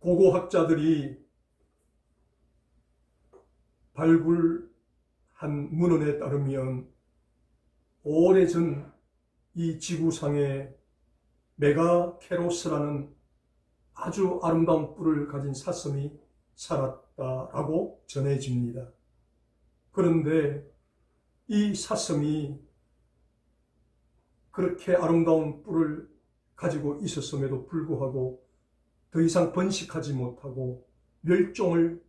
고고학자들이 발굴한 문헌에 따르면 오래전 이 지구상에 메가케로스라는 아주 아름다운 뿔을 가진 사슴이 살았다라고 전해집니다. 그런데 이 사슴이 그렇게 아름다운 뿔을 가지고 있었음에도 불구하고 더 이상 번식하지 못하고 멸종을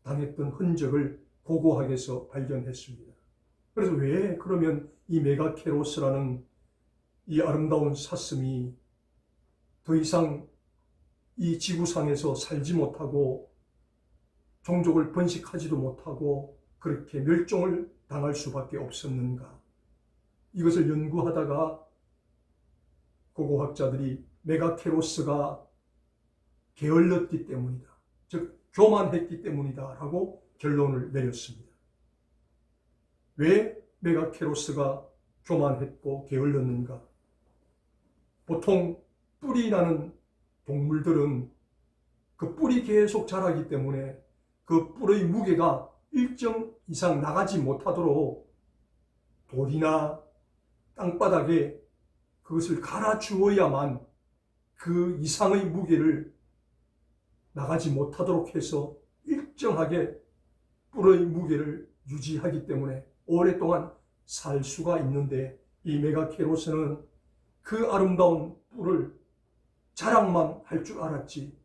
당했던 흔적을 고고학에서 발견했습니다. 그래서 왜 그러면 이 메가케로스라는 이 아름다운 사슴이 더 이상 이 지구상에서 살지 못하고 종족을 번식하지도 못하고 그렇게 멸종을 당할 수밖에 없었는가? 이것을 연구하다가 고고학자들이 메가케로스가 게을렀기 때문이다. 즉 교만했기 때문이다 라고 결론을 내렸습니다. 왜 메가케로스가 교만했고 게을렀는가? 보통 뿔이 나는 동물들은 그 뿔이 계속 자라기 때문에 그 뿔의 무게가 일정 이상 나가지 못하도록 돌이나 땅바닥에 그것을 갈아주어야만 그 이상의 무게를 나가지 못하도록 해서 일정하게 뿔의 무게를 유지하기 때문에 오랫동안 살 수가 있는데, 이 메가케로스는 그 아름다운 뿔을 자랑만 할 줄 알았지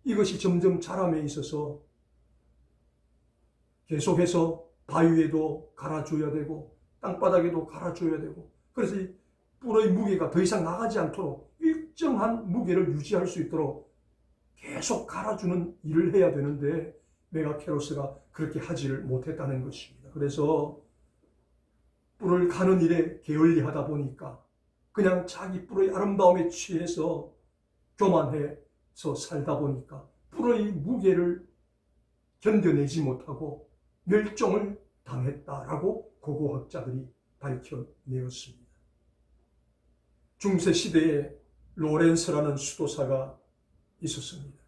이것이 점점 자람에 있어서 계속해서 바위에도 갈아줘야 되고 땅바닥에도 갈아줘야 되고, 그래서 이 뿔의 무게가 더 이상 나가지 않도록 일정한 무게를 유지할 수 있도록 계속 갈아주는 일을 해야 되는데 메가케로스가 그렇게 하지를 못했다는 것입니다. 그래서 뿔을 가는 일에 게을리하다 보니까 그냥 자기 뿔의 아름다움에 취해서 교만해서 살다 보니까 뿔의 무게를 견뎌내지 못하고 멸종을 당했다라고 고고학자들이 밝혀내었습니다. 중세시대에 로렌스라는 수도사가 있었습니다.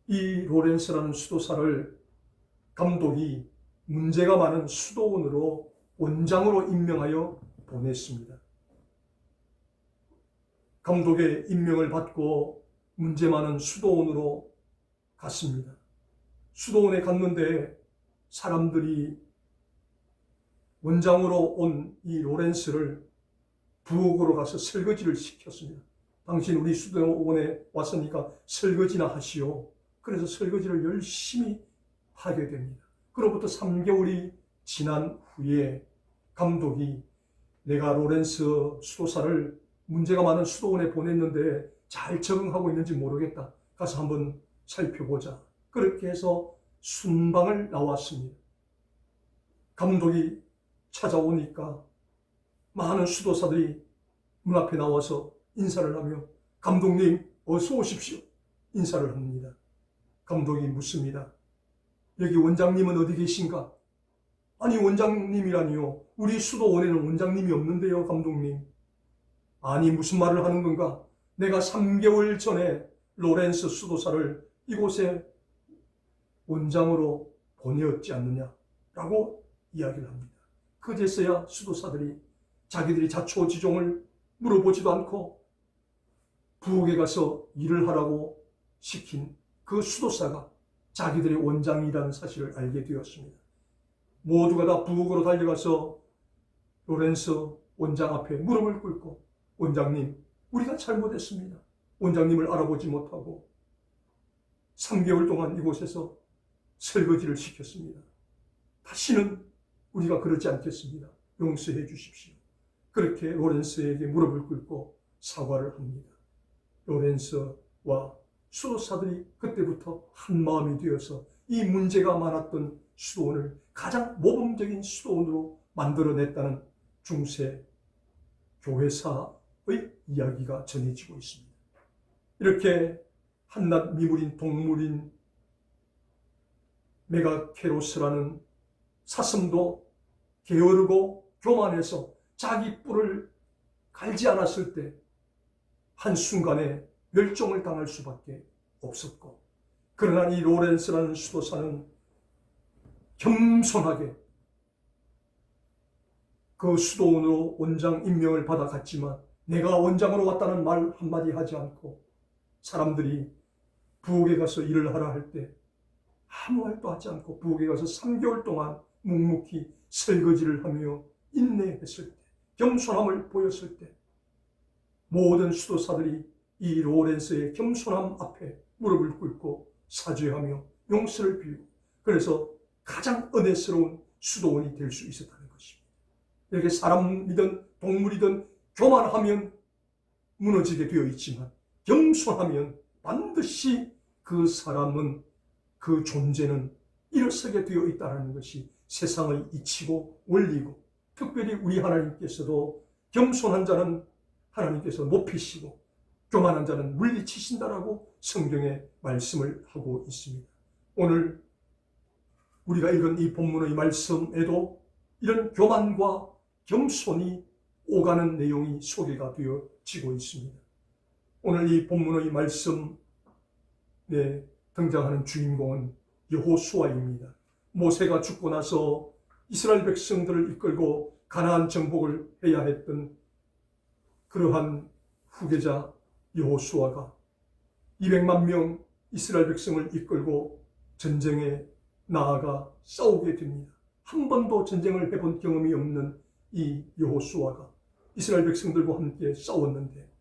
이 로렌스라는 수도사를 감독이 문제가 많은 수도원으로 원장으로 임명하여 보냈습니다. 감독의 임명을 받고 문제 많은 수도원으로 갔습니다. 수도원에 갔는데 사람들이 원장으로 온 이 로렌스를 부엌으로 가서 설거지를 시켰습니다. 당신 우리 수도원에 왔으니까 설거지나 하시오. 그래서 설거지를 열심히 하게 됩니다. 그로부터 3개월이 지난 후에 감독이 내가 로렌스 수도사를 문제가 많은 수도원에 보냈는데 잘 적응하고 있는지 모르겠다. 가서 한번 살펴보자. 그렇게 해서 순방을 나왔습니다. 감독이 찾아오니까 많은 수도사들이 문 앞에 나와서 인사를 하며 감독님 어서 오십시오 인사를 합니다. 감독이 묻습니다. 여기 원장님은 어디 계신가? 아니 원장님이라니요. 우리 수도원에는 원장님이 없는데요 감독님. 아니 무슨 말을 하는 건가? 내가 3개월 전에 로렌스 수도사를 이곳에 원장으로 보내었지 않느냐라고 이야기를 합니다. 그제서야 수도사들이 자기들이 자초지종을 물어보지도 않고 부엌에 가서 일을 하라고 시킨 그 수도사가 자기들의 원장이라는 사실을 알게 되었습니다. 모두가 다 부엌으로 달려가서 로렌스 원장 앞에 무릎을 꿇고 원장님, 우리가 잘못했습니다. 원장님을 알아보지 못하고 3개월 동안 이곳에서 설거지를 시켰습니다. 다시는 우리가 그러지 않겠습니다. 용서해 주십시오. 그렇게 로렌스에게 무릎을 꿇고 사과를 합니다. 로렌스와 수도사들이 그때부터 한 마음이 되어서 이 문제가 많았던 수도원을 가장 모범적인 수도원으로 만들어냈다는 중세 교회사의 이야기가 전해지고 있습니다. 이렇게 한낱 미물인 동물인 메가케로스라는 사슴도 게으르고 교만해서 자기 뿔을 갈지 않았을 때 한순간에 멸종을 당할 수밖에 없었고, 그러나 이 로렌스라는 수도사는 겸손하게 그 수도원으로 원장 임명을 받아 갔지만 내가 원장으로 왔다는 말 한마디 하지 않고 사람들이 부엌에 가서 일을 하라 할 때 아무 말도 하지 않고 부엌에 가서 3개월 동안 묵묵히 설거지를 하며 인내했을 때, 겸손함을 보였을 때 모든 수도사들이 이 로렌스의 겸손함 앞에 무릎을 꿇고 사죄하며 용서를 빌고 그래서 가장 은혜스러운 수도원이 될 수 있었다는 것입니다. 이렇게 사람이든 동물이든 교만하면 무너지게 되어 있지만 겸손하면 반드시 그 사람은 그 존재는 일어서게 되어 있다는 것이 세상의 이치고 원리고 특별히 우리 하나님께서도 겸손한 자는 하나님께서 높이시고 교만한 자는 물리치신다라고 성경에 말씀을 하고 있습니다. 오늘 우리가 읽은 이 본문의 말씀에도 이런 교만과 겸손이 오가는 내용이 소개가 되어지고 있습니다. 오늘 이 본문의 말씀에 등장하는 주인공은 여호수아입니다. 모세가 죽고 나서 이스라엘 백성들을 이끌고 가나안 정복을 해야 했던 그러한 후계자 여호수아가 200만 명 이스라엘 백성을 이끌고 전쟁에 나아가 싸우게 됩니다. 한 번도 전쟁을 해본 경험이 없는 이 여호수아가 이스라엘 백성들과 함께 싸웠는데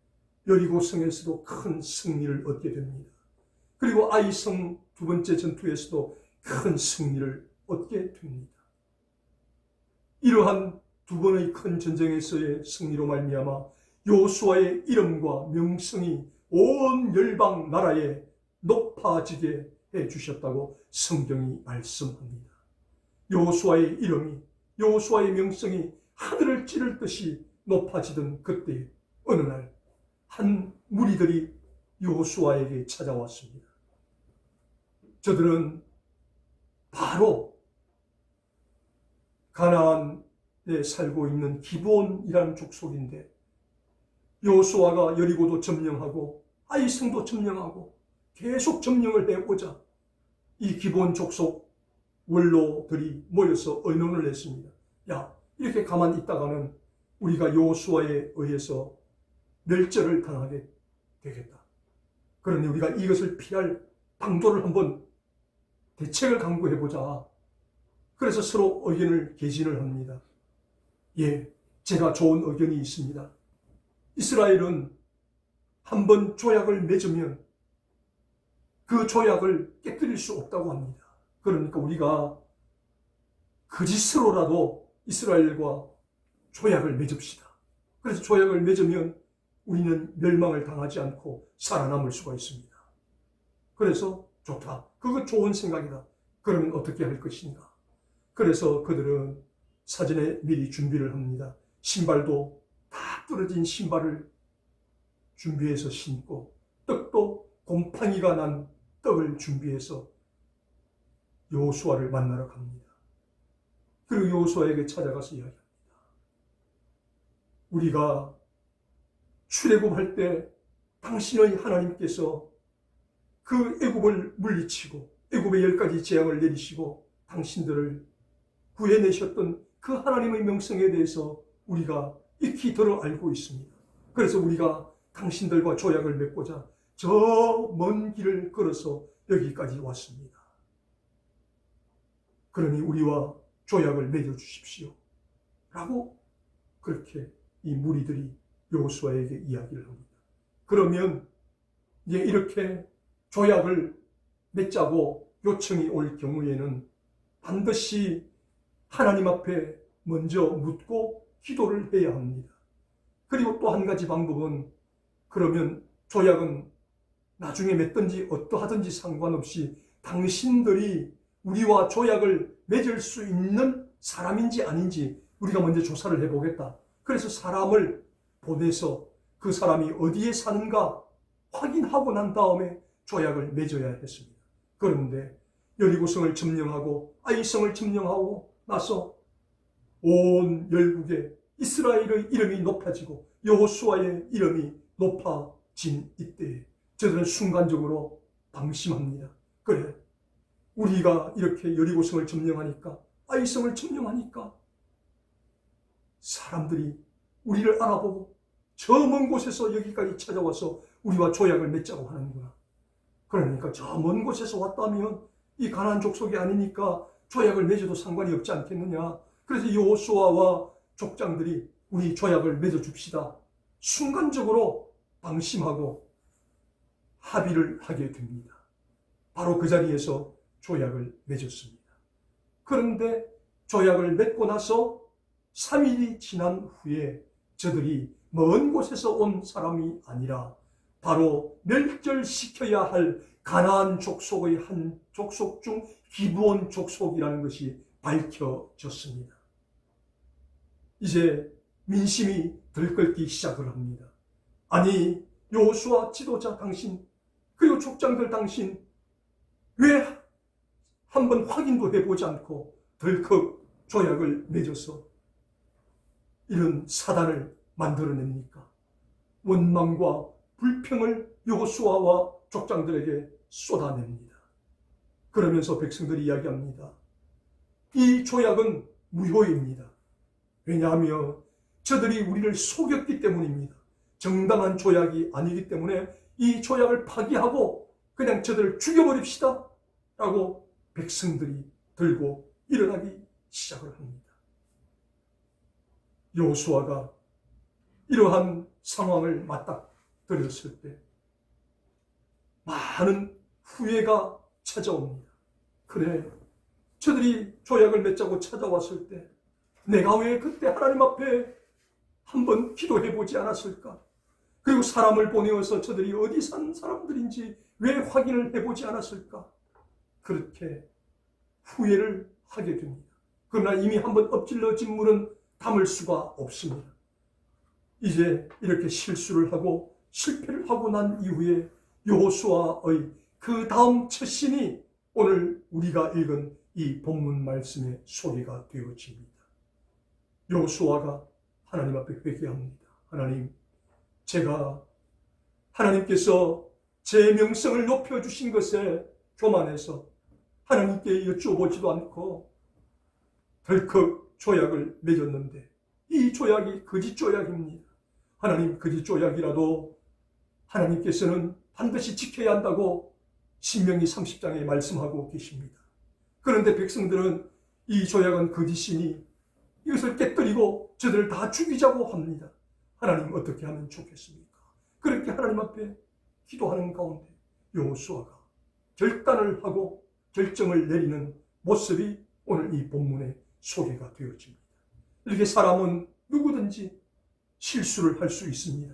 여리고성에서도 큰 승리를 얻게 됩니다. 그리고 아이성 두 번째 전투에서도 큰 승리를 얻게 됩니다. 이러한 두 번의 큰 전쟁에서의 승리로 말미암아 여호수아의 이름과 명성이 온 열방 나라에 높아지게 해주셨다고 성경이 말씀합니다. 여호수아의 이름이, 여호수아의 명성이 하늘을 찌를 듯이 높아지던 그때 어느 날 한 무리들이 여호수아에게 찾아왔습니다. 저들은 바로 가나안에 살고 있는 기브온이라는 족속인데 여호수아가 여리고도 점령하고 아이성도 점령하고 계속 점령을 해오자 이 기브온 족속 원로들이 모여서 의논을 했습니다. 야, 이렇게 가만히 있다가는 우리가 여호수아에 의해서 멸절을 당하게 되겠다. 그러니 우리가 이것을 피할 방도를 한번 대책을 강구해보자. 그래서 서로 의견을 개진을 합니다. 예, 제가 좋은 의견이 있습니다. 이스라엘은 한번 조약을 맺으면 그 조약을 깨뜨릴 수 없다고 합니다. 그러니까 우리가 거짓으로라도 이스라엘과 조약을 맺읍시다. 그래서 조약을 맺으면 우리는 멸망을 당하지 않고 살아남을 수가 있습니다. 그래서 좋다. 그거 좋은 생각이다. 그러면 어떻게 할 것인가? 그래서 그들은 사전에 미리 준비를 합니다. 신발도 다 떨어진 신발을 준비해서 신고 떡도 곰팡이가 난 떡을 준비해서 여호수아를 만나러 갑니다. 그리고 여호수아에게 찾아가서 이야기합니다. 우리가 출애굽할 때 당신의 하나님께서 그 애굽을 물리치고 애굽의 10가지 재앙을 내리시고 당신들을 구해내셨던 그 하나님의 명성에 대해서 우리가 익히 들어 알고 있습니다. 그래서 우리가 당신들과 조약을 맺고자 저 먼 길을 걸어서 여기까지 왔습니다. 그러니 우리와 조약을 맺어주십시오. 라고 그렇게 이 무리들이 여호수아에게 이야기를 합니다. 그러면 이제 이렇게 조약을 맺자고 요청이 올 경우에는 반드시 하나님 앞에 먼저 묻고 기도를 해야 합니다. 그리고 또 한 가지 방법은 그러면 조약은 나중에 맺든지 어떠하든지 상관없이 당신들이 우리와 조약을 맺을 수 있는 사람인지 아닌지 우리가 먼저 조사를 해보겠다. 그래서 사람을 보내서 그 사람이 어디에 사는가 확인하고 난 다음에 조약을 맺어야 했습니다. 그런데 여리고성을 점령하고 아이성을 점령하고 나서 온 열국에 이스라엘의 이름이 높아지고 여호수아의 이름이 높아진 이때에 저들은 순간적으로 방심합니다. 그래, 우리가 이렇게 여리고성을 점령하니까, 아이성을 점령하니까 사람들이 우리를 알아보고 저 먼 곳에서 여기까지 찾아와서 우리와 조약을 맺자고 하는구나. 그러니까 저 먼 곳에서 왔다면 이 가나안 족속이 아니니까 조약을 맺어도 상관이 없지 않겠느냐. 그래서 여호수아와 족장들이 우리 조약을 맺어줍시다. 순간적으로 방심하고 합의를 하게 됩니다. 바로 그 자리에서 조약을 맺었습니다. 그런데 조약을 맺고 나서 3일이 지난 후에 저들이 먼 곳에서 온 사람이 아니라 바로 멸절시켜야 할 가나안 족속의 한 족속 중 기브온 족속이라는 것이 밝혀졌습니다. 이제 민심이 들끓기 시작을 합니다. 아니, 여호수아 지도자 당신, 그리고 족장들 당신, 왜 한번 확인도 해보지 않고 덜컥 조약을 맺어서 이런 사단을 만들어냅니까? 원망과 불평을 여호수아와 족장들에게 쏟아냅니다. 그러면서 백성들이 이야기합니다. 이 조약은 무효입니다. 왜냐하면 저들이 우리를 속였기 때문입니다. 정당한 조약이 아니기 때문에 이 조약을 파기하고 그냥 저들을 죽여버립시다 라고 백성들이 들고 일어나기 시작을 합니다. 여호수아가 이러한 상황을 맞닥뜨렸을 때 많은 후회가 찾아옵니다. 그래, 저들이 조약을 맺자고 찾아왔을 때 내가 왜 그때 하나님 앞에 한번 기도해보지 않았을까? 그리고 사람을 보내어서 저들이 어디 산 사람들인지 왜 확인을 해보지 않았을까? 그렇게 후회를 하게 됩니다. 그러나 이미 한번 엎질러진 물은 담을 수가 없습니다. 이제 이렇게 실수를 하고 실패를 하고 난 이후에 여호수아의 그 다음 첫 신이 오늘 우리가 읽은 이 본문 말씀에 소개가 되어집니다. 여호수아가 하나님 앞에 회개합니다. 하나님, 제가 하나님께서 제 명성을 높여주신 것에 교만해서 하나님께 여쭈어보지도 않고 덜컥 조약을 맺었는데 이 조약이 거짓 조약입니다. 하나님, 거짓 조약이라도 하나님께서는 반드시 지켜야 한다고 신명기 30장에 말씀하고 계십니다. 그런데 백성들은 이 조약은 거짓이니 이것을 깨뜨리고 저들을 다 죽이자고 합니다. 하나님, 어떻게 하면 좋겠습니까? 그렇게 하나님 앞에 기도하는 가운데 여호수아가 결단을 하고 결정을 내리는 모습이 오늘 이 본문에 소개가 되어집니다. 이렇게 사람은 누구든지 실수를 할 수 있습니다.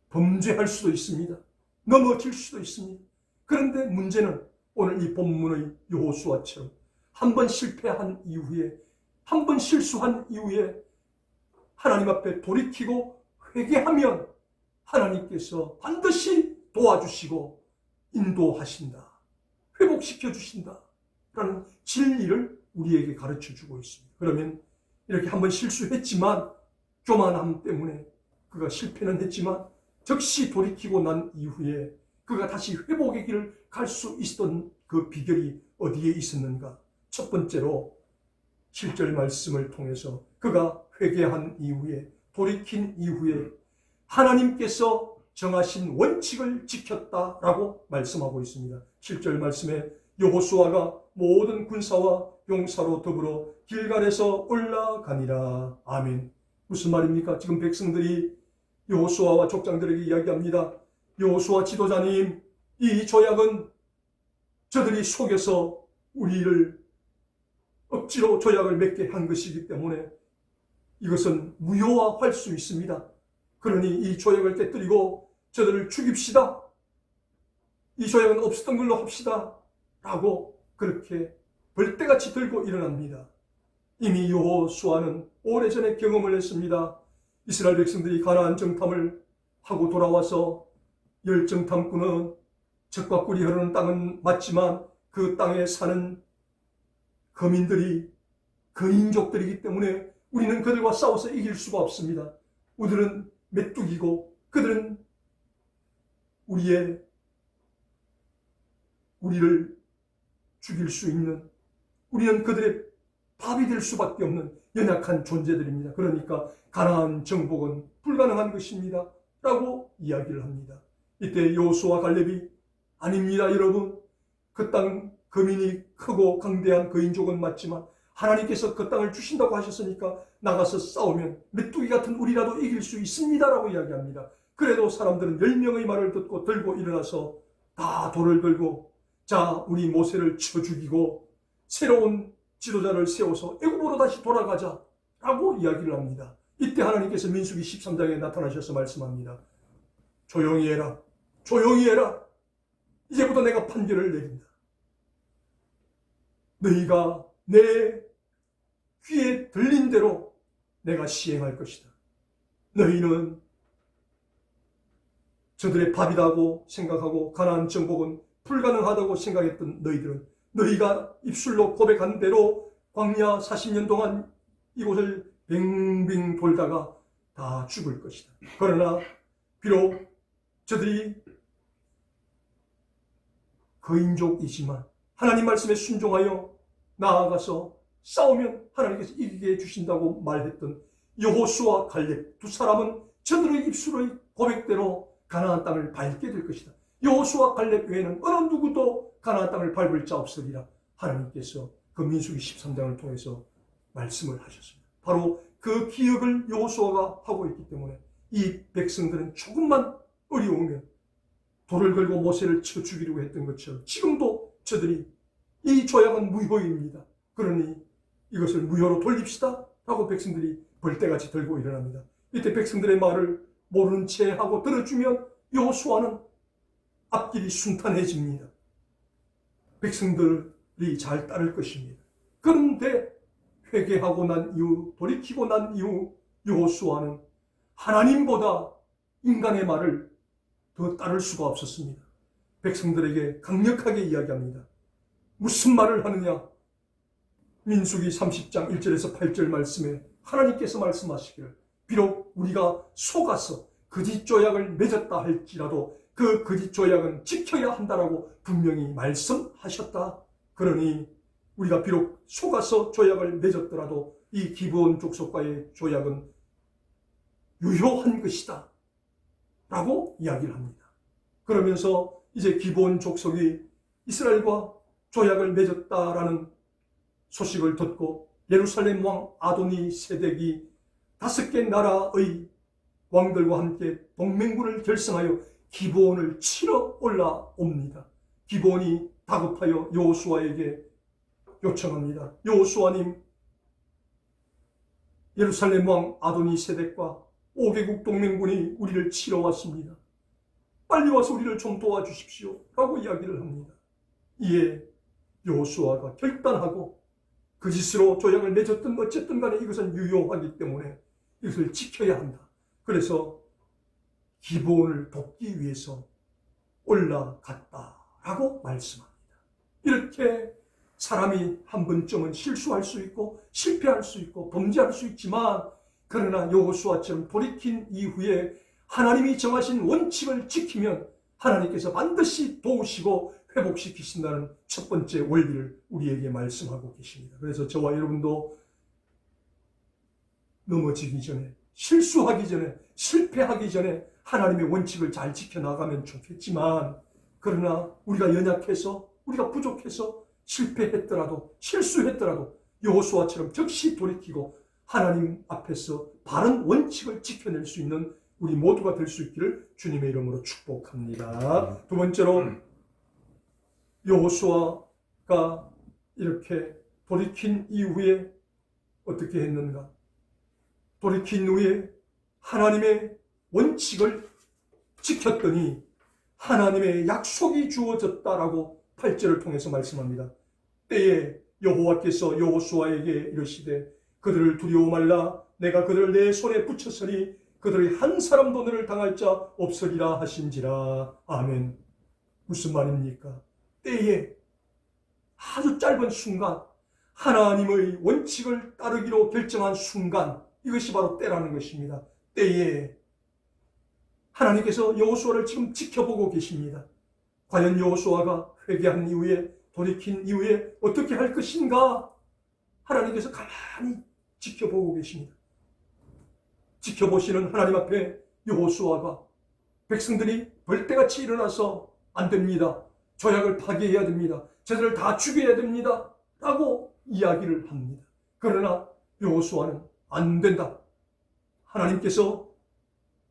범죄할 수도 있습니다. 넘어질 수도 있습니다. 그런데 문제는 오늘 이 본문의 여호수아처럼 한 번 실패한 이후에, 한 번 실수한 이후에 하나님 앞에 돌이키고 회개하면 하나님께서 반드시 도와주시고 인도하신다, 회복시켜 주신다 라는 진리를 우리에게 가르쳐주고 있습니다. 그러면 이렇게 한번 실수했지만 교만함 때문에 그가 실패는 했지만 즉시 돌이키고 난 이후에 그가 다시 회복의 길을 갈 수 있었던 그 비결이 어디에 있었는가? 첫 번째로 7절 말씀을 통해서 그가 회개한 이후에, 돌이킨 이후에 하나님께서 정하신 원칙을 지켰다라고 말씀하고 있습니다. 7절 말씀에 여호수아가 모든 군사와 용사로 더불어 길갈에서 올라가니라. 아멘. 무슨 말입니까? 지금 백성들이 여호수아와 족장들에게 이야기합니다. 여호수아 지도자님, 이 조약은 저들이 속여서 우리를 억지로 조약을 맺게 한 것이기 때문에 이것은 무효화할 수 있습니다. 그러니 이 조약을 깨뜨리고 저들을 죽입시다. 이 조약은 없었던 걸로 합시다. 라고 그렇게 벌떼같이 들고 일어납니다. 이미 여호수아는 오래전에 경험을 했습니다. 이스라엘 백성들이 가나안 정탐을 하고 돌아와서 열 정탐꾼은 적과 꿀이 흐르는 땅은 맞지만 그 땅에 사는 거민들이 거인족들이기 때문에 우리는 그들과 싸워서 이길 수가 없습니다. 우리들은 메뚜기고 그들은 우리를 죽일 수 있는, 우리는 그들의 밥이 될 수밖에 없는 연약한 존재들입니다. 그러니까 가나안 정복은 불가능한 것입니다 라고 이야기를 합니다. 이때 여호수아와 갈렙이 아닙니다 여러분, 그 땅 거민이 크고 강대한 거인족은 맞지만 하나님께서 그 땅을 주신다고 하셨으니까 나가서 싸우면 메뚜기 같은 우리라도 이길 수 있습니다 라고 이야기합니다. 그래도 사람들은 10명의 말을 듣고 들고 일어나서 다 돌을 들고 자 우리 모세를 쳐 죽이고 새로운 지도자를 세워서 애굽으로 다시 돌아가자 라고 이야기를 합니다. 이때 하나님께서 민수기 13장에 나타나셔서 말씀합니다. 조용히 해라, 조용히 해라. 이제부터 내가 판결을 내린다. 너희가 내 귀에 들린 대로 내가 시행할 것이다. 너희는 저들의 밥이라고 생각하고 가나안 정복은 불가능하다고 생각했던 너희들은 너희가 입술로 고백한 대로 광야 40년 동안 이곳을 빙빙 돌다가 다 죽을 것이다. 그러나 비록 저들이 거인족이지만 하나님 말씀에 순종하여 나아가서 싸우면 하나님께서 이기게 해주신다고 말했던 여호수아 갈렙 두 사람은 저들의 입술의 고백대로 가나안 땅을 밟게 될 것이다. 여호수아 갈렙 외에는 어느 누구도 가나안 땅을 밟을 자 없으리라 하나님께서 그 민수기 13장을 통해서 말씀을 하셨습니다. 바로 그 기억을 여호수아가 하고 있기 때문에 이 백성들은 조금만 어려우면 돌을 걸고 모세를 쳐 죽이려고 했던 것처럼 지금도 저들이 이 조약은 무효입니다. 그러니 이것을 무효로 돌립시다 하고 백성들이 벌떼같이 들고 일어납니다. 이때 백성들의 말을 모르는 채 하고 들어주면 여호수아는 앞길이 순탄해집니다. 백성들이 잘 따를 것입니다. 그런데 회개하고 난 이후, 돌이키고 난 이후 여호수아는 하나님보다 인간의 말을 더 따를 수가 없었습니다. 백성들에게 강력하게 이야기합니다. 무슨 말을 하느냐? 민수기 30장 1절에서 8절 말씀에 하나님께서 말씀하시기를 비록 우리가 속아서 거짓 조약을 맺었다 할지라도 그 거짓 조약은 지켜야 한다라고 분명히 말씀하셨다. 그러니 우리가 비록 속아서 조약을 맺었더라도 이 기브온 족속과의 조약은 유효한 것이다 라고 이야기를 합니다. 그러면서 이제 기브온 족속이 이스라엘과 조약을 맺었다라는 소식을 듣고 예루살렘 왕 아도니 세덱이 5개 나라의 왕들과 함께 동맹군을 결성하여 기브온을 치러 올라옵니다. 기브온이 다급하여 여호수아에게 요청합니다. 여호수아님, 예루살렘 왕 아도니 세덱과 5개국 동맹군이 우리를 치러 왔습니다. 빨리 와서 우리를 좀 도와주십시오 라고 이야기를 합니다. 이에 여호수아가 결단하고 그 짓으로 조약을 맺었든 어쨌든 간에 이것은 유효하기 때문에 이것을 지켜야 한다. 그래서 기브온을 돕기 위해서 올라갔다라고 말씀합니다. 이렇게 사람이 한 번쯤은 실수할 수 있고 실패할 수 있고 범죄할 수 있지만 그러나 여호수아처럼 돌이킨 이후에 하나님이 정하신 원칙을 지키면 하나님께서 반드시 도우시고 회복시키신다는 첫 번째 원리를 우리에게 말씀하고 계십니다. 그래서 저와 여러분도 넘어지기 전에, 실수하기 전에, 실패하기 전에 하나님의 원칙을 잘 지켜나가면 좋겠지만 그러나 우리가 연약해서, 우리가 부족해서 실패했더라도, 실수했더라도 여호수아처럼 즉시 돌이키고 하나님 앞에서 바른 원칙을 지켜낼 수 있는 우리 모두가 될 수 있기를 주님의 이름으로 축복합니다. 두 번째로 여호수아가 이렇게 돌이킨 이후에 어떻게 했는가? 돌이킨 후에 하나님의 원칙을 지켰더니 하나님의 약속이 주어졌다라고 8절을 통해서 말씀합니다. 때에 여호와께서 여호수아에게 이르시되 그들을 두려워 말라. 내가 그들을 내 손에 붙였으니 그들의 한 사람도 너를 당할 자 없으리라 하신지라. 아멘. 무슨 말입니까? 때에 아주 짧은 순간 하나님의 원칙을 따르기로 결정한 순간, 이것이 바로 때라는 것입니다. 때에 하나님께서 여호수아를 지금 지켜보고 계십니다. 과연 여호수아가 회개한 이후에, 돌이킨 이후에 어떻게 할 것인가? 하나님께서 가만히 지켜보고 계십니다. 지켜보시는 하나님 앞에 여호수아가 백성들이 벌떼같이 일어나서 안 됩니다. 조약을 파괴해야 됩니다. 쟤들을 다 죽여야 됩니다. 라고 이야기를 합니다. 그러나 여호수아는 안 된다. 하나님께서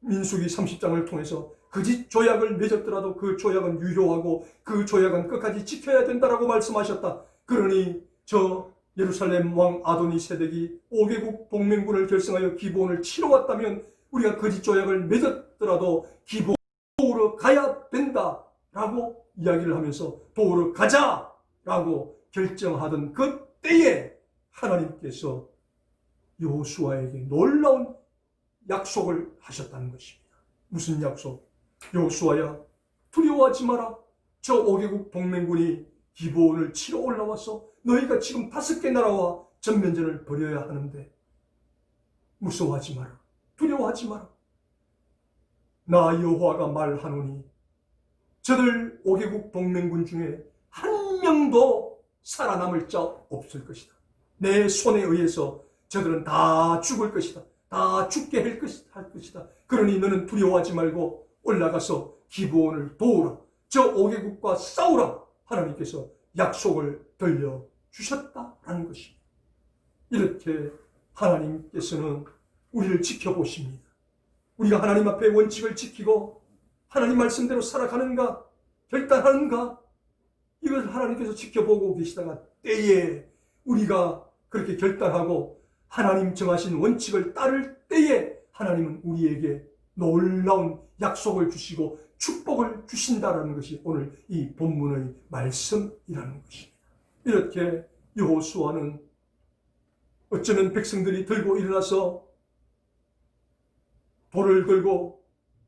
민수기 30장을 통해서 거짓 조약을 맺었더라도 그 조약은 유효하고 그 조약은 끝까지 지켜야 된다라고 말씀하셨다. 그러니 저 예루살렘 왕 아도니 세덱이 5개국 동맹군을 결성하여 기브온을 치러 왔다면 우리가 거짓 조약을 맺었더라도 기브온으로 가야 된다라고 이야기를 하면서 도우러 가자라고 결정하던 그 때에 하나님께서 여호수아에게 놀라운 약속을 하셨다는 것입니다. 무슨 약속? 여호수아야, 두려워하지 마라. 저 5개국 동맹군이 기브온을 치러 올라와서 너희가 지금 5개 나라와 전면전을 벌여야 하는데 무서워하지 마라. 두려워하지 마라. 나 여호와가 말하노니 저들 5개국 동맹군 중에 한 명도 살아남을 자 없을 것이다. 내 손에 의해서 저들은 다 죽을 것이다. 다 죽게 할 것이다. 그러니 너는 두려워하지 말고 올라가서 기브온을 도우라. 저 5개국과 싸우라. 하나님께서 약속을 들려주셨다라는 것입니다. 이렇게 하나님께서는 우리를 지켜보십니다. 우리가 하나님 앞에 원칙을 지키고 하나님 말씀대로 살아가는가, 결단하는가, 이걸 하나님께서 지켜보고 계시다가 때에 우리가 그렇게 결단하고 하나님 정하신 원칙을 따를 때에 하나님은 우리에게 놀라운 약속을 주시고 축복을 주신다라는 것이 오늘 이 본문의 말씀이라는 것입니다. 이렇게 여호수아는 어쩌면 백성들이 들고 일어나서 돌을 들고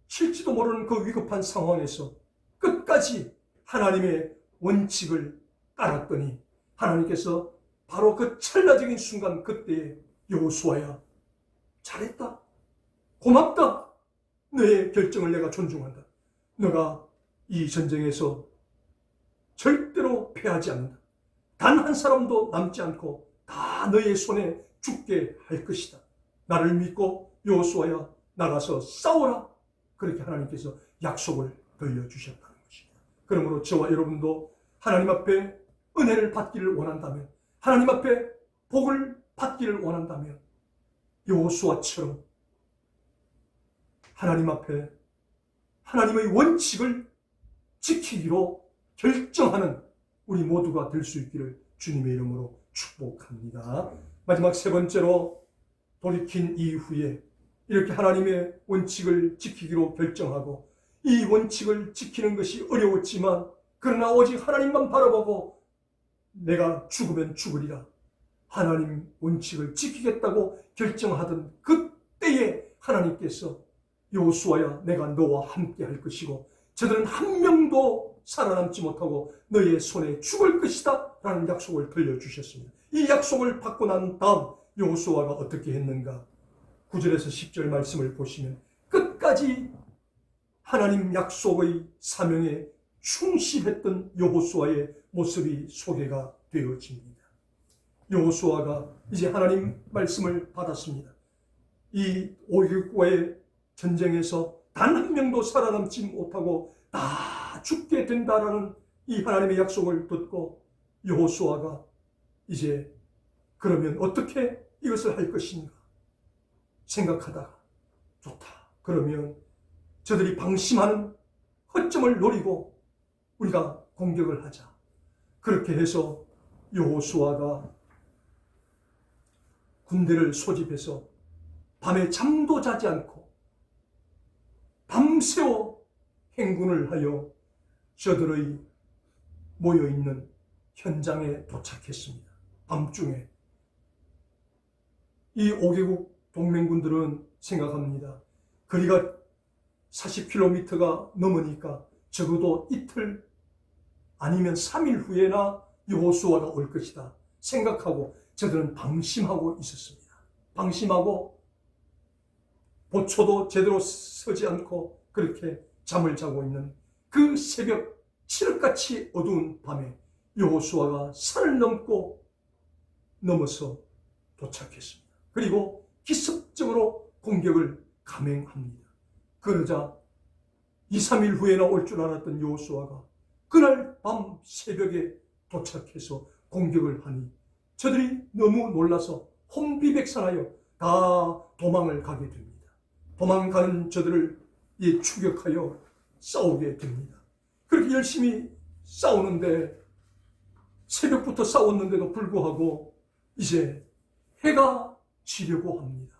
칠지도 모르는 그 위급한 상황에서 끝까지 하나님의 원칙을 따랐더니 하나님께서 바로 그 찰나적인 순간 그때에 여호수아야, 잘했다. 고맙다. 너의 결정을 내가 존중한다. 너가 이 전쟁에서 절대로 패하지 않는다. 단 한 사람도 남지 않고 다 너의 손에 죽게 할 것이다. 나를 믿고 여호수아야, 나가서 싸워라. 그렇게 하나님께서 약속을 들려주셨다는 것입니다. 그러므로 저와 여러분도 하나님 앞에 은혜를 받기를 원한다면, 하나님 앞에 복을 받기를 원한다면 여호수아처럼 하나님 앞에 하나님의 원칙을 지키기로 결정하는 우리 모두가 될 수 있기를 주님의 이름으로 축복합니다. 마지막 세 번째로, 돌이킨 이후에 이렇게 하나님의 원칙을 지키기로 결정하고 이 원칙을 지키는 것이 어려웠지만 그러나 오직 하나님만 바라보고 내가 죽으면 죽으리라, 하나님 원칙을 지키겠다고 결정하던 그때에 하나님께서 여호수아야, 내가 너와 함께 할 것이고 저들은 한 명도 살아남지 못하고 너의 손에 죽을 것이다 라는 약속을 들려주셨습니다. 이 약속을 받고 난 다음 여호수아가 어떻게 했는가? 9절에서 10절 말씀을 보시면 끝까지 하나님 약속의 사명에 충실했던 여호수아의 모습이 소개가 되어집니다. 여호수아가 이제 하나님 말씀을 받았습니다. 이 5개국과의 전쟁에서 단 한 명도 살아남지 못하고 다 죽게 된다라는 이 하나님의 약속을 듣고 여호수아가 이제 그러면 어떻게 이것을 할 것인가 생각하다가, 좋다, 그러면 저들이 방심하는 허점을 노리고 우리가 공격을 하자. 그렇게 해서 여호수아가 군대를 소집해서 밤에 잠도 자지 않고 밤새워 행군을 하여 저들의 모여있는 현장에 도착했습니다. 밤중에. 이 5개국 동맹군들은 생각합니다. 거리가 40km가 넘으니까 적어도 이틀 아니면 3일 후에나 여호수아가 올 것이다 생각하고 저들은 방심하고 있었습니다. 방심하고 보초도 제대로 서지 않고 그렇게 잠을 자고 있는 그 새벽 칠흑같이 어두운 밤에 여호수아가 산을 넘어서 도착했습니다. 그리고 기습적으로 공격을 감행합니다. 그러자 2, 3일 후에나 올 줄 알았던 여호수아가 그날 밤 새벽에 도착해서 공격을 하니 저들이 너무 놀라서 혼비백산하여 다 도망을 가게 됩니다. 도망가는 저들을 추격하여 싸우게 됩니다. 그렇게 열심히 싸우는데 새벽부터 싸웠는데도 불구하고 이제 해가 지려고 합니다.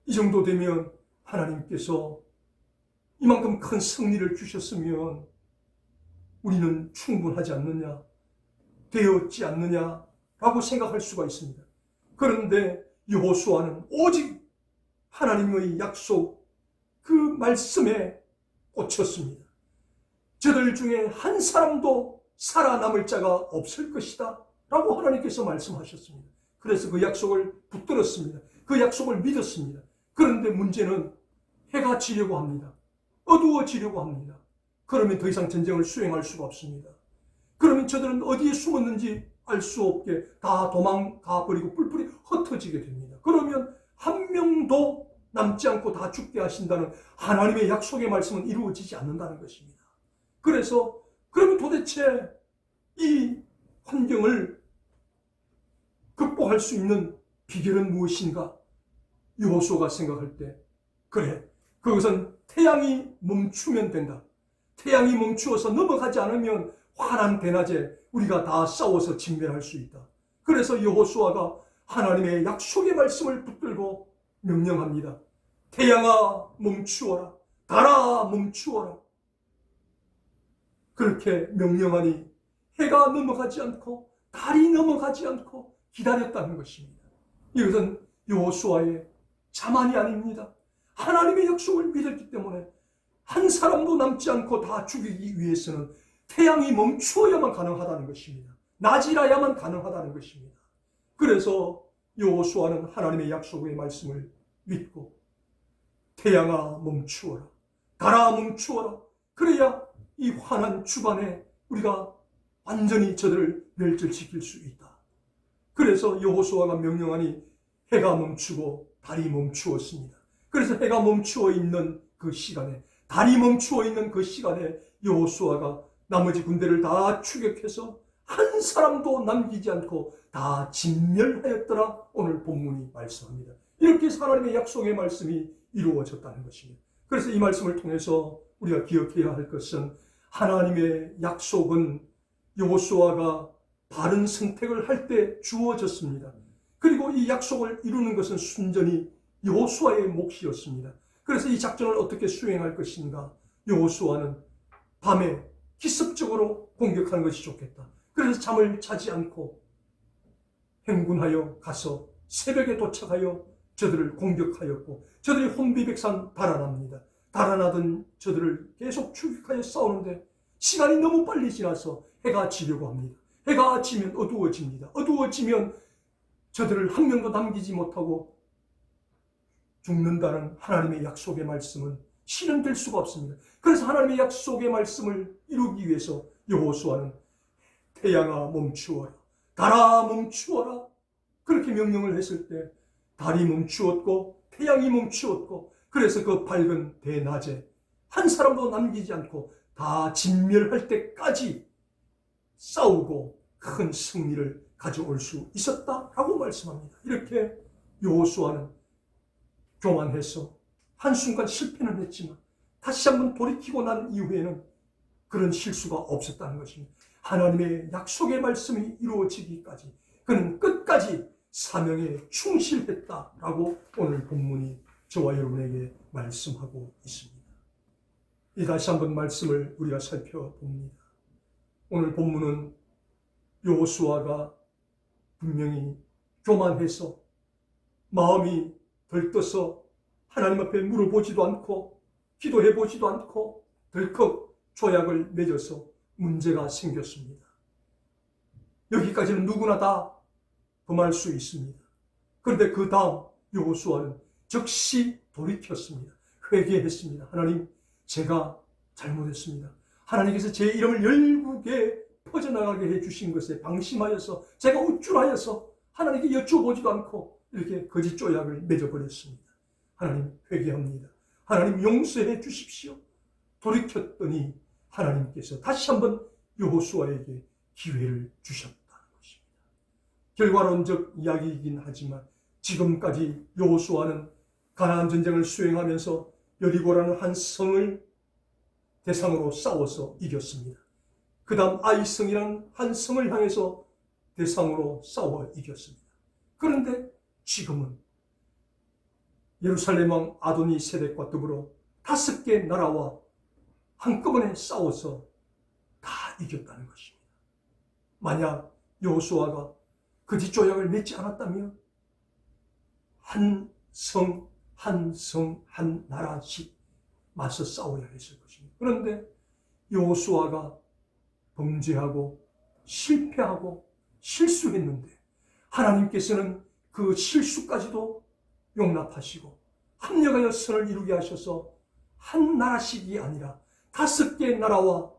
이 정도 되면 하나님께서 이만큼 큰 승리를 주셨으면 우리는 충분하지 않느냐, 되었지 않느냐라고 생각할 수가 있습니다. 그런데 여호수아는 오직 하나님의 약속 그 말씀에 꽂혔습니다. 저들 중에 한 사람도 살아남을 자가 없을 것이다 라고 하나님께서 말씀하셨습니다. 그래서 그 약속을 붙들었습니다. 그 약속을 믿었습니다. 그런데 문제는 해가 지려고 합니다. 어두워지려고 합니다. 그러면 더 이상 전쟁을 수행할 수가 없습니다. 그러면 저들은 어디에 숨었는지 알 수 없게 다 도망가 버리고 뿔뿔이 흩어지게 됩니다. 그러면 한 명도 남지 않고 다 죽게 하신다는 하나님의 약속의 말씀은 이루어지지 않는다는 것입니다. 그래서 그러면 도대체 이 환경을 극복할 수 있는 비결은 무엇인가? 여호수아가 생각할 때 그래, 그것은 태양이 멈추면 된다. 태양이 멈추어서 넘어가지 않으면 환한 대낮에 우리가 다 싸워서 진멸할 수 있다. 그래서 여호수아가 하나님의 약속의 말씀을 붙들고 명령합니다. 태양아 멈추어라. 달아 멈추어라. 그렇게 명령하니 해가 넘어가지 않고 달이 넘어가지 않고 기다렸다는 것입니다. 이것은 여호수아의 자만이 아닙니다. 하나님의 약속을 믿었기 때문에 한 사람도 남지 않고 다 죽이기 위해서는 태양이 멈추어야만 가능하다는 것입니다. 낮이라야만 가능하다는 것입니다. 그래서 여호수아는 하나님의 약속의 말씀을 믿고 태양아 멈추어라. 달아 멈추어라. 그래야 이 환한 주간에 우리가 완전히 저들을 멸절시킬 수 있다. 그래서 여호수아가 명령하니 해가 멈추고 달이 멈추었습니다. 그래서 해가 멈추어 있는 그 시간에, 달이 멈추어 있는 그 시간에 여호수아가 나머지 군대를 다 추격해서 한 사람도 남기지 않고 다 진멸하였더라. 오늘 본문이 말씀합니다. 이렇게 하나님의 약속의 말씀이 이루어졌다는 것입니다. 그래서 이 말씀을 통해서 우리가 기억해야 할 것은 하나님의 약속은 여호수아가 바른 선택을 할 때 주어졌습니다. 그리고 이 약속을 이루는 것은 순전히 여호수아의 몫이었습니다. 그래서 이 작전을 어떻게 수행할 것인가? 여호수아는 밤에 기습적으로 공격하는 것이 좋겠다. 그래서 잠을 자지 않고 행군하여 가서 새벽에 도착하여 저들을 공격하였고 저들이 혼비백산 달아납니다. 달아나던 저들을 계속 추격하여 싸우는데 시간이 너무 빨리 지나서 해가 지려고 합니다. 해가 지면 어두워집니다. 어두워지면 저들을 한 명도 남기지 못하고 죽는다는 하나님의 약속의 말씀은 실현될 수가 없습니다. 그래서 하나님의 약속의 말씀을 이루기 위해서 여호수아는 태양아 멈추어라. 달아 멈추어라. 그렇게 명령을 했을 때 달이 멈추었고 태양이 멈추었고 그래서 그 밝은 대낮에 한 사람도 남기지 않고 다 진멸할 때까지 싸우고 큰 승리를 가져올 수 있었다라고 말씀합니다. 이렇게 여호수아는 교만해서 한순간 실패는 했지만 다시 한번 돌이키고 난 이후에는 그런 실수가 없었다는 것입니다. 하나님의 약속의 말씀이 이루어지기까지 그는 끝까지 사명에 충실했다라고 오늘 본문이 저와 여러분에게 말씀하고 있습니다. 이 다시 한번 말씀을 우리가 살펴봅니다. 오늘 본문은 여호수아가 분명히 교만해서 마음이 들떠서 하나님 앞에 물어보지도 않고 기도해보지도 않고 덜컥 조약을 맺어서 문제가 생겼습니다. 여기까지는 누구나 다 범할 수 있습니다. 그런데 그 다음 여호수아는 즉시 돌이켰습니다. 회개했습니다. 하나님, 제가 잘못했습니다. 하나님께서 제 이름을 열국에 퍼져나가게 해주신 것에 방심하여서 제가 우쭐하여서 하나님께 여쭈어보지도 않고 이렇게 거짓 조약을 맺어버렸습니다. 하나님 회개합니다. 하나님 용서해 주십시오. 돌이켰더니 하나님께서 다시 한번 여호수아에게 기회를 주셨다는 것입니다. 결과론적 이야기이긴 하지만 지금까지 여호수아는 가나안 전쟁을 수행하면서 여리고라는 한 성을 대상으로 싸워서 이겼습니다. 그 다음 아이성이라는 한 성을 향해서 대상으로 싸워 이겼습니다. 그런데 지금은 예루살렘 왕 아도니 세덱과 더불어 5개 나라와 한꺼번에 싸워서 다 이겼다는 것입니다. 만약 여호수아가 거짓 조약을 맺지 않았다면 한 성, 한 성, 한 나라씩 맞서 싸워야 했을 것입니다. 그런데 여호수아가 범죄하고 실패하고 실수했는데 하나님께서는 그 실수까지도 용납하시고 합력하여 선을 이루게 하셔서 한 나라씩이 아니라 5개 나라와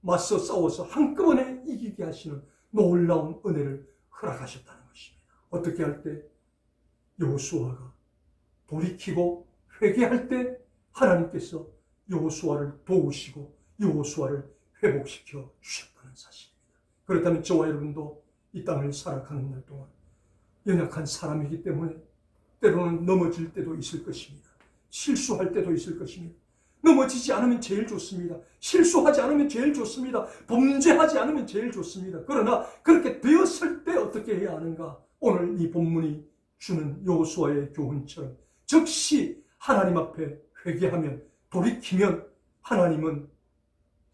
맞서 싸워서 한꺼번에 이기게 하시는 놀라운 은혜를 허락하셨다는 것입니다. 어떻게 할 때? 여호수아가 돌이키고 회개할 때 하나님께서 여호수아를 도우시고 여호수아를 회복시켜 주셨다는 사실입니다. 그렇다면 저와 여러분도 이 땅을 살아가는 날 동안 연약한 사람이기 때문에 때로는 넘어질 때도 있을 것입니다. 실수할 때도 있을 것입니다. 넘어지지 않으면 제일 좋습니다. 실수하지 않으면 제일 좋습니다. 범죄하지 않으면 제일 좋습니다. 그러나 그렇게 되었을 때 어떻게 해야 하는가? 오늘 이 본문이 주는 여호수아의 교훈처럼 즉시 하나님 앞에 회개하면 돌이키면 하나님은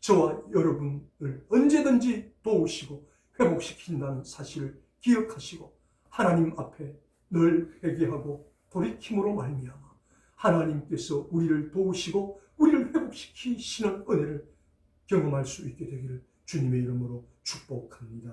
저와 여러분을 언제든지 도우시고 회복시킨다는 사실을 기억하시고 하나님 앞에 늘 회개하고 돌이킴으로 말미암아 하나님께서 우리를 도우시고 우리를 회복시키시는 은혜를 경험할 수 있게 되기를 주님의 이름으로 축복합니다.